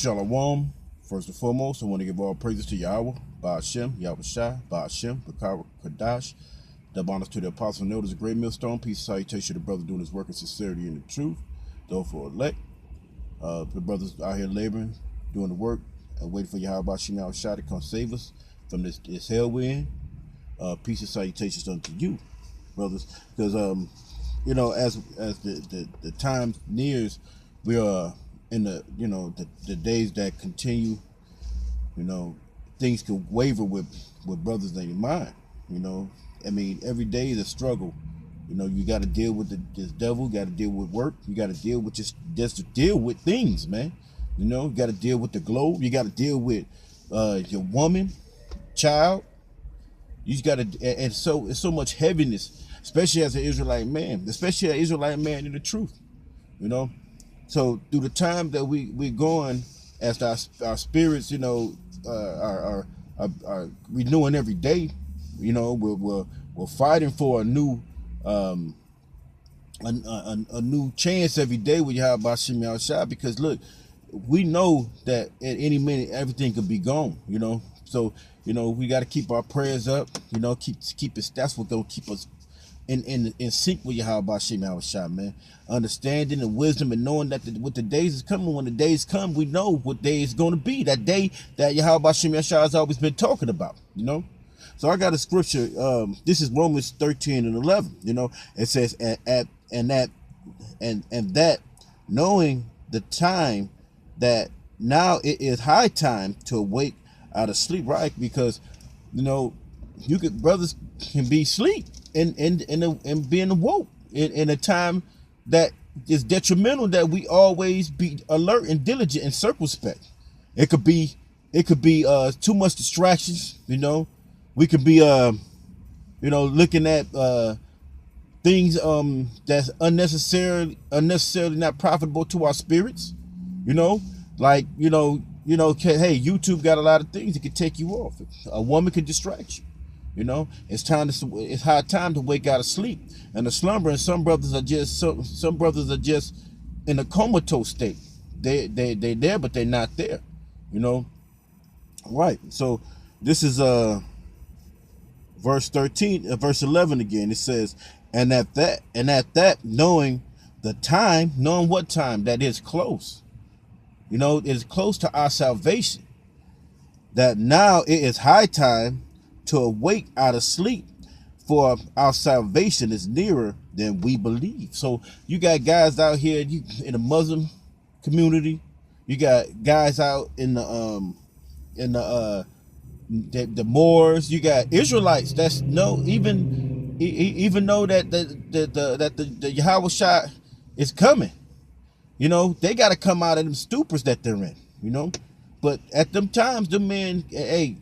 Shalom. First and foremost, I want to give all praises to Yahweh, Ba'ashem, Yahweh Shai, Ba'ashem, Bakar Kadash. Double honors to the apostle and elders, a great millstone. Peace and salutation to the brother doing his work in sincerity and the truth. Though for elect, the brothers out here laboring, doing the work, and waiting for Yahweh Ba'ashem, Yahweh Shai to come save us from this hell we're in. Peace and salutations unto you, brothers. Because, as the time nears, we are in the days that continue. Things can waver with brothers in your mind. Every day is a struggle. You got to deal with this devil. You got to deal with work. You got to deal with just to deal with things, man. You got to deal with the globe. You got to deal with your woman, child. You just got to, and so it's so much heaviness, especially as an Israelite man, in the truth. So through the time that we're going, as our spirits, are renewing every day. We're fighting for a new a new chance every day with Yahweh Ba'ashem Yahweh Shai, because look, we know that at any minute everything could be gone. So we got to keep our prayers up. Keep it. That's what gonna keep us in sync with Yahweh Ba'ashem Yahweh Shai, man. Understanding and wisdom and knowing that with the days is coming. When the days come, we know what day is going to be. That day that Yahweh Ba'ashem Yahweh Shai has always been talking about. So I got a scripture. This is Romans 13 and 11. It says, and that knowing the time, that now it is high time to awake out of sleep, right? Because brothers can be asleep and being awoke in a time that is detrimental, that we always be alert and diligent and circumspect. It could be too much distractions. We could be looking at things that's unnecessarily not profitable to our spirits. Hey, YouTube got a lot of things that could take you off. A woman could distract you. It's high time to wake out of sleep and to slumber. And some brothers are just in a comatose state. They're there, but they're not there. Right. So this is verse 13, verse 11 again. It says, and at that knowing the time, knowing what time, that is close. It is close to our salvation. That now it is high time to awake out of sleep, for our salvation is nearer than we believe. So you got guys out here in the Muslim community. You got guys out in the Moors. You got Israelites that's even know that the Yahweh Shai is coming. They got to come out of them stupors that they're in. But at them times, them men, hey,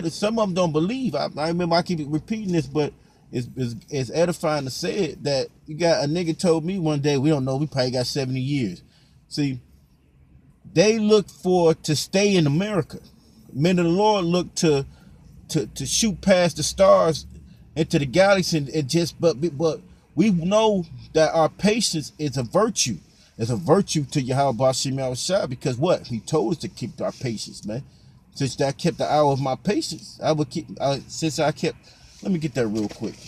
some of them don't believe. I remember I keep repeating this, but it's edifying to say it, that you got a nigga told me one day, we don't know, we probably got 70 years. See, they look to stay in America. Men of the Lord look to shoot past the stars into the galaxy and just, but we know that our patience is a virtue. It's a virtue to Yahweh Ba'ashem Yahweh Shai, because what? He told us to keep our patience, man. Since I kept the hour of my patience, I would keep. Let me get that real quick.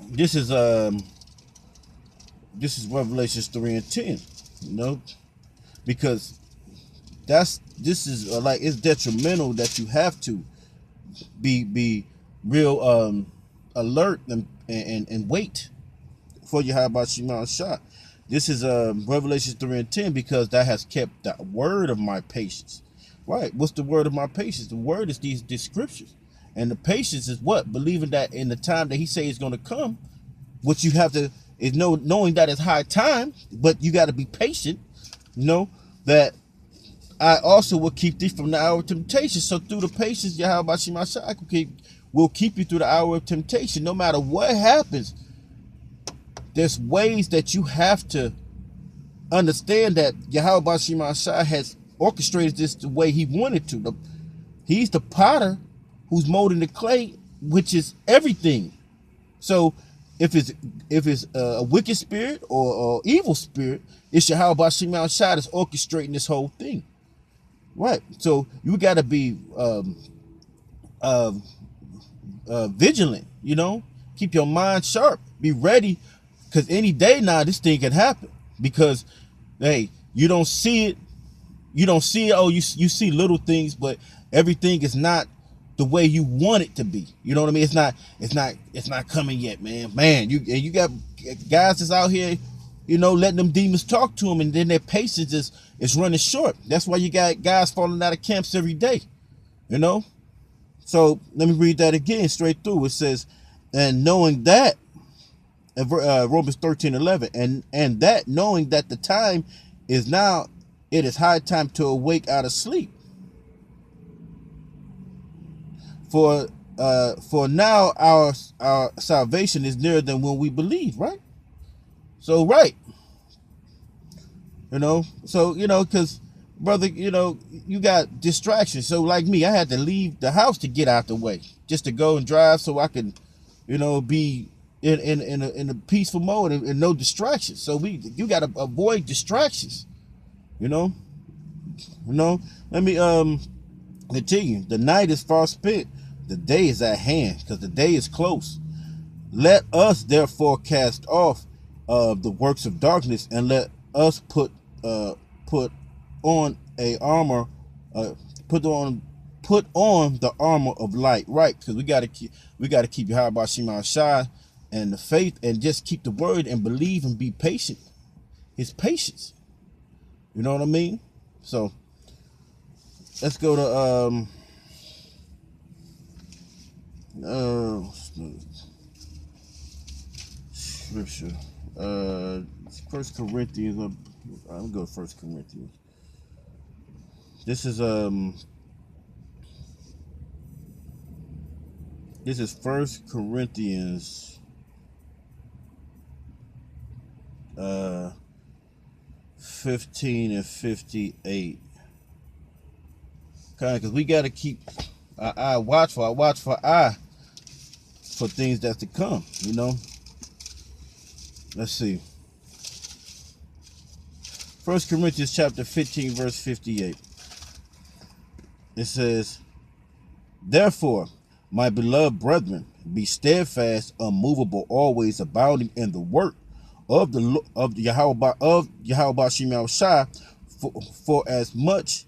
This is Revelations 3 and 10. Because this is it's detrimental that you have to be real alert and wait for Yahweh Ba'ashem Yahweh Shai. This is Revelations 3 and 10, because that has kept the word of my patience. Right. What's the word of my patience? The word is these scriptures. And the patience is what? Believing that in the time that he says is going to come, what you have to is knowing that it's high time, but you got to be patient. That I also will keep thee from the hour of temptation. So through the patience, Yahweh Ba'ashem Yahweh Shai will keep you through the hour of temptation. No matter what happens, there's ways that you have to understand that Yahweh Ba'ashem Yahweh Shai has orchestrated this the way he wanted to. He's the potter who's molding the clay, which is everything. So if it's a wicked spirit or evil spirit, it's Yahweh Bashim Shai that's orchestrating this whole thing. Right. So you got to be uh, vigilant, keep your mind sharp, be ready, because any day now this thing can happen. Because, hey, you don't see it. Oh, you see little things, but everything is not the way you want it to be. You know what I mean? It's not coming yet, man. You got guys that's out here, letting them demons talk to them, and then their patience is running short. That's why you got guys falling out of camps every day. So let me read that again straight through. It says, and knowing that, Romans 13:11, and that knowing that the time is now, it is high time to awake out of sleep. For now our salvation is nearer than when we believe, right? So right. Because brother, you got distractions. So like me, I had to leave the house to get out the way, just to go and drive so I can, be in a peaceful mode and no distractions. So you got to avoid distractions. Let me continue. The night is far spent, the day is at hand, because the day is close. Let us therefore cast off the works of darkness, and let us put on a armor, put on the armor of light, right? Because we got to keep Yahweh Bashim Shai and the faith, and just keep the word and believe and be patient. His patience. You know what I mean? So let's go to scripture. 1 Corinthians. I'm go to 1 Corinthians. This is 1 Corinthians 15 and 58. Kind of, because we got to keep our eye watchful. I watch for things that's to come. Let's see. 1 Corinthians chapter 15 verse 58. It says, therefore, my beloved brethren, be steadfast, unmovable, always abounding in the work of Yahweh Bashim Shai, for as much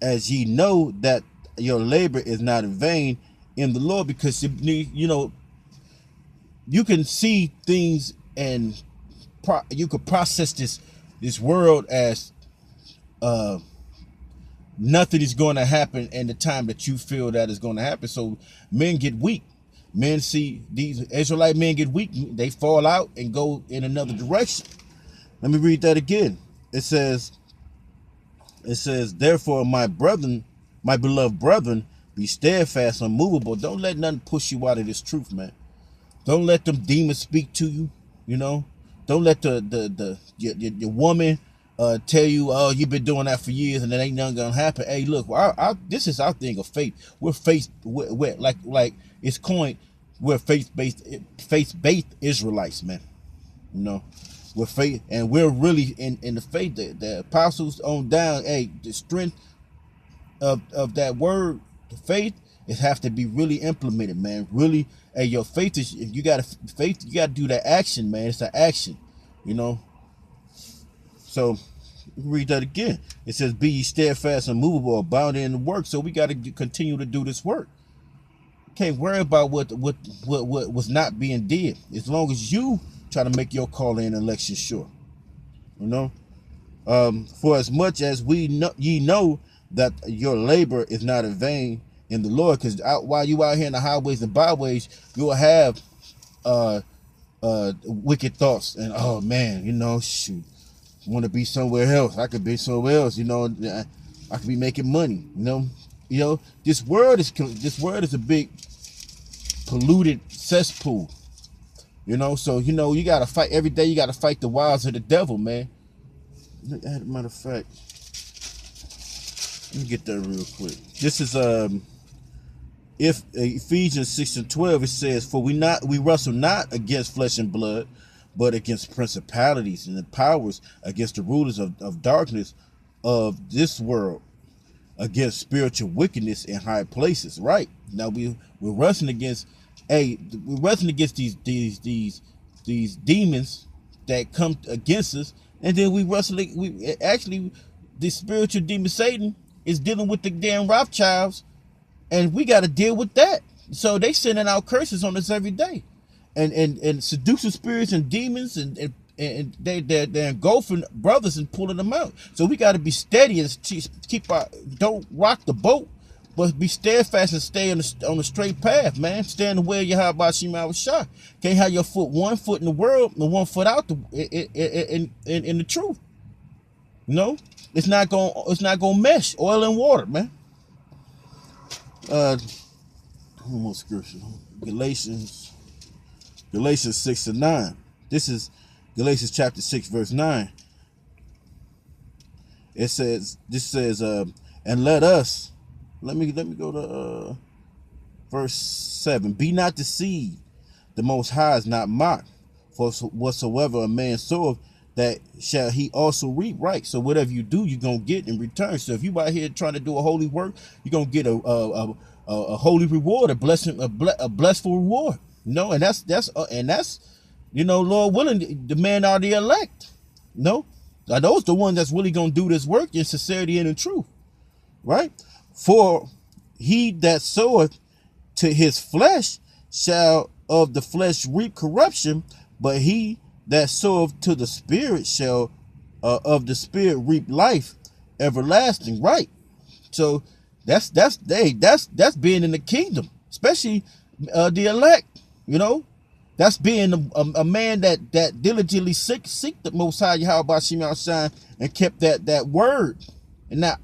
as ye know that your labor is not in vain in the Lord. Because you can see things, and you could process this world as nothing is going to happen in the time that you feel that is going to happen. So men get weak. Men see these Israelite men get weak. They fall out and go in another direction. Let me read that again. It says, therefore, my beloved brethren, be steadfast, unmovable. Don't let nothing push you out of this truth, man. Don't let them demons speak to you. Don't let your woman tell you, oh, you've been doing that for years and it ain't nothing gonna happen. Hey, look, this is our thing of faith. We're we're like it's coined. We're faith-based Israelites, man. We're faith, and we're really in the faith. The apostles on down. Hey, the strength of that word, the faith, it have to be really implemented, man. Really, hey, your faith is, you gotta do that action, man. It's an action, So read that again. It says, be ye steadfast and movable, abounding in the work. So we got to continue to do this work. Can't worry about what was not being did, as long as you try to make your calling and election sure. For as much as ye know that your labor is not in vain in the Lord, because while you out here in the highways and byways, you'll have wicked thoughts, and oh man, shoot, I want to be somewhere else. I could be somewhere else. I could be making money. This world is a big polluted cesspool. So you gotta fight every day. You gotta fight the wiles of the devil, man. Matter of fact, let me get that real quick. This is if Ephesians 6:12, it says, for we wrestle not against flesh and blood, but against principalities and the powers, against the rulers of darkness of this world, against spiritual wickedness in high places. Right now we're wrestling against these demons that come against us, and then the spiritual demon Satan is dealing with the damn Rothschilds, and we got to deal with that. So they sending out curses on us every day, and seducing spirits and demons, and they're engulfing brothers and pulling them out. So we got to be steady and don't rock the boat, but be steadfast and stay on the straight path, man. Stay in the way of Yahweh Hashem Shah. Can't have your one foot in the world and one foot out in the truth. You know, it's not gonna mesh. Oil and water, man. One more scripture. Galatians 6:9. This is Galatians chapter 6, verse 9. This says, and let us, let me go to verse 7. Be not deceived, the Most High is not mocked. For whatsoever a man soweth, that shall he also reap. Right. So whatever you do, you're gonna get in return. So if you out here trying to do a holy work, you're gonna get a holy reward, a blessing, a blessful reward. You know, and that's you know, Lord willing, the men are the elect. No, are those the ones that's really gonna do this work in sincerity and in truth, right? For he that soweth to his flesh shall of the flesh reap corruption, but he that soweth to the Spirit shall of the Spirit reap life everlasting. Right. So that's being in the kingdom, especially the elect. You know, that's being a man that diligently seek the Most High Yahweh Hashem Shine and kept that word. And that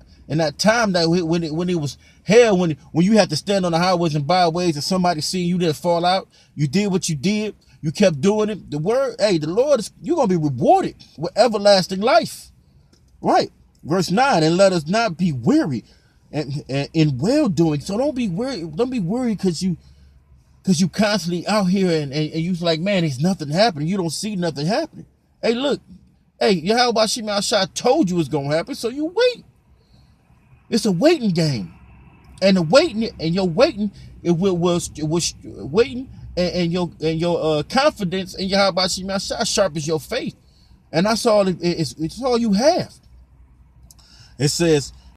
time that when it was hell, when you had to stand on the highways and byways and somebody seeing you didn't fall out, you did what you did, you kept doing it. The word, hey, the Lord you're gonna be rewarded with everlasting life. Right. Verse 9, and let us not be weary and in well doing. So don't be worried because you constantly out here and you like, man, there's nothing happening. You don't see nothing happening. Hey, look, hey, Yahweh Shema Shah told you it's gonna happen, so you wait. It's a waiting game, and your waiting, it was waiting, and your confidence in Yahweh Shema Shah sharpens your faith, and that's all. It's all you have. It says,